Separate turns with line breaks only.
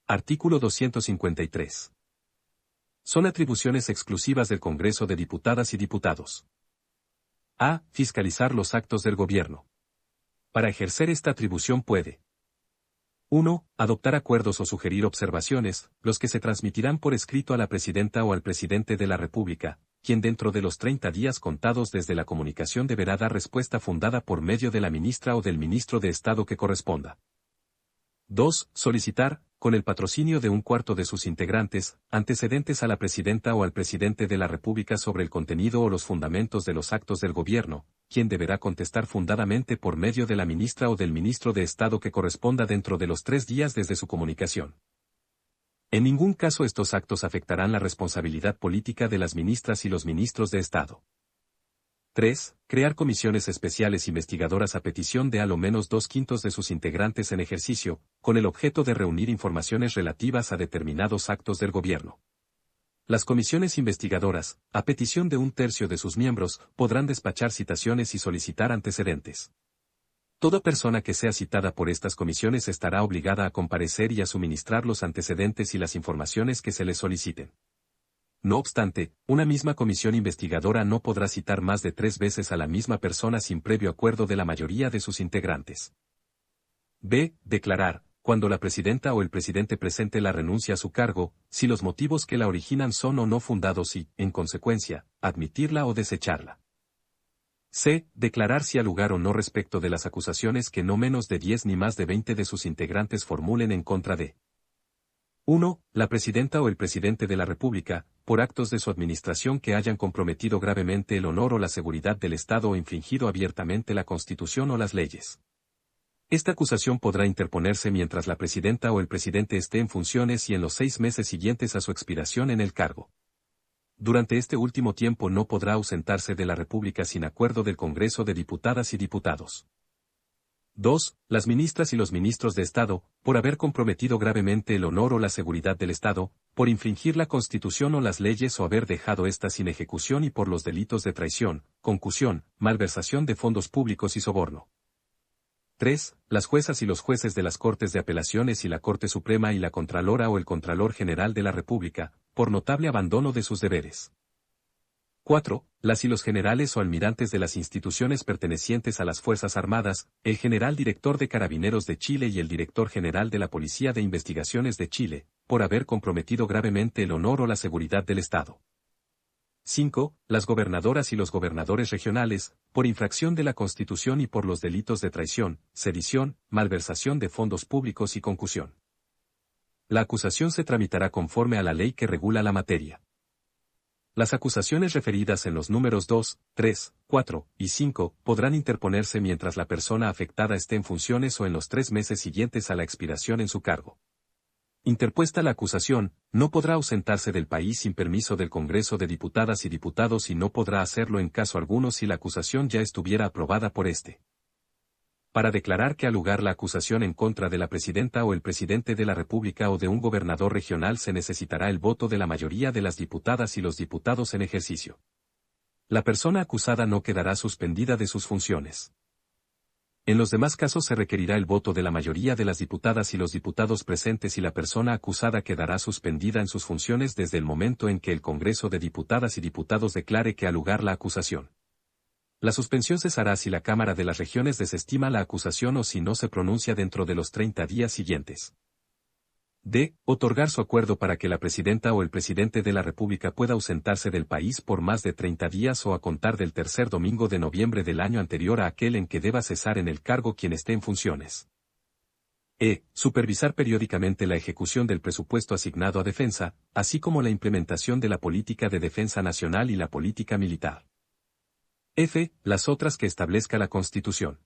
Artículo 253. Son atribuciones exclusivas del Congreso de Diputadas y Diputados. A. Fiscalizar los actos del Gobierno. Para ejercer esta atribución puede: 1. Adoptar acuerdos o sugerir observaciones, los que se transmitirán por escrito a la Presidenta o al Presidente de la República, quien dentro de los 30 días contados desde la comunicación deberá dar respuesta fundada por medio de la ministra o del ministro de Estado que corresponda. 2. Solicitar, con el patrocinio de un cuarto de sus integrantes, antecedentes a la Presidenta o al Presidente de la República sobre el contenido o los fundamentos de los actos del Gobierno, quien deberá contestar fundadamente por medio de la ministra o del ministro de Estado que corresponda dentro de los 3 días desde su comunicación. En ningún caso estos actos afectarán la responsabilidad política de las ministras y los ministros de Estado. 3. Crear comisiones especiales investigadoras a petición de a lo menos 2/5 de sus integrantes en ejercicio, con el objeto de reunir informaciones relativas a determinados actos del Gobierno. Las comisiones investigadoras, a petición de 1/3 de sus miembros, podrán despachar citaciones y solicitar antecedentes. Toda persona que sea citada por estas comisiones estará obligada a comparecer y a suministrar los antecedentes y las informaciones que se le soliciten. No obstante, una misma comisión investigadora no podrá citar más de 3 veces a la misma persona sin previo acuerdo de la mayoría de sus integrantes. B. Declarar, cuando la Presidenta o el Presidente presente la renuncia a su cargo, si los motivos que la originan son o no fundados y, en consecuencia, admitirla o desecharla. C. Declarar si ha lugar o no respecto de las acusaciones que no menos de 10 ni más de 20 de sus integrantes formulen en contra de 1. La Presidenta o el Presidente de la República, por actos de su administración que hayan comprometido gravemente el honor o la seguridad del Estado o infringido abiertamente la Constitución o las leyes. Esta acusación podrá interponerse mientras la Presidenta o el Presidente esté en funciones y en los 6 meses siguientes a su expiración en el cargo. Durante este último tiempo no podrá ausentarse de la República sin acuerdo del Congreso de Diputadas y Diputados. 2. Las ministras y los ministros de Estado, por haber comprometido gravemente el honor o la seguridad del Estado, por infringir la Constitución o las leyes o haber dejado éstas sin ejecución y por los delitos de traición, concusión, malversación de fondos públicos y soborno. 3. Las juezas y los jueces de las Cortes de Apelaciones y la Corte Suprema y la Contralora o el Contralor General de la República, por notable abandono de sus deberes. 4. Las y los generales o almirantes de las instituciones pertenecientes a las Fuerzas Armadas, el General Director de Carabineros de Chile y el Director General de la Policía de Investigaciones de Chile, por haber comprometido gravemente el honor o la seguridad del Estado. 5. Las gobernadoras y los gobernadores regionales, por infracción de la Constitución y por los delitos de traición, sedición, malversación de fondos públicos y concusión. La acusación se tramitará conforme a la ley que regula la materia. Las acusaciones referidas en los números 2, 3, 4 y 5 podrán interponerse mientras la persona afectada esté en funciones o en los 3 meses siguientes a la expiración en su cargo. Interpuesta la acusación, no podrá ausentarse del país sin permiso del Congreso de Diputadas y Diputados y no podrá hacerlo en caso alguno si la acusación ya estuviera aprobada por éste. Para declarar que ha lugar la acusación en contra de la Presidenta o el Presidente de la República o de un gobernador regional se necesitará el voto de la mayoría de las diputadas y los diputados en ejercicio. La persona acusada no quedará suspendida de sus funciones. En los demás casos se requerirá el voto de la mayoría de las diputadas y los diputados presentes y la persona acusada quedará suspendida en sus funciones desde el momento en que el Congreso de Diputadas y Diputados declare que ha lugar la acusación. La suspensión cesará si la Cámara de las Regiones desestima la acusación o si no se pronuncia dentro de los 30 días siguientes. D. Otorgar su acuerdo para que la Presidenta o el Presidente de la República pueda ausentarse del país por más de 30 días o a contar del tercer domingo de noviembre del año anterior a aquel en que deba cesar en el cargo quien esté en funciones. E. Supervisar periódicamente la ejecución del presupuesto asignado a defensa, así como la implementación de la política de defensa nacional y la política militar. F. Las otras que establezca la Constitución.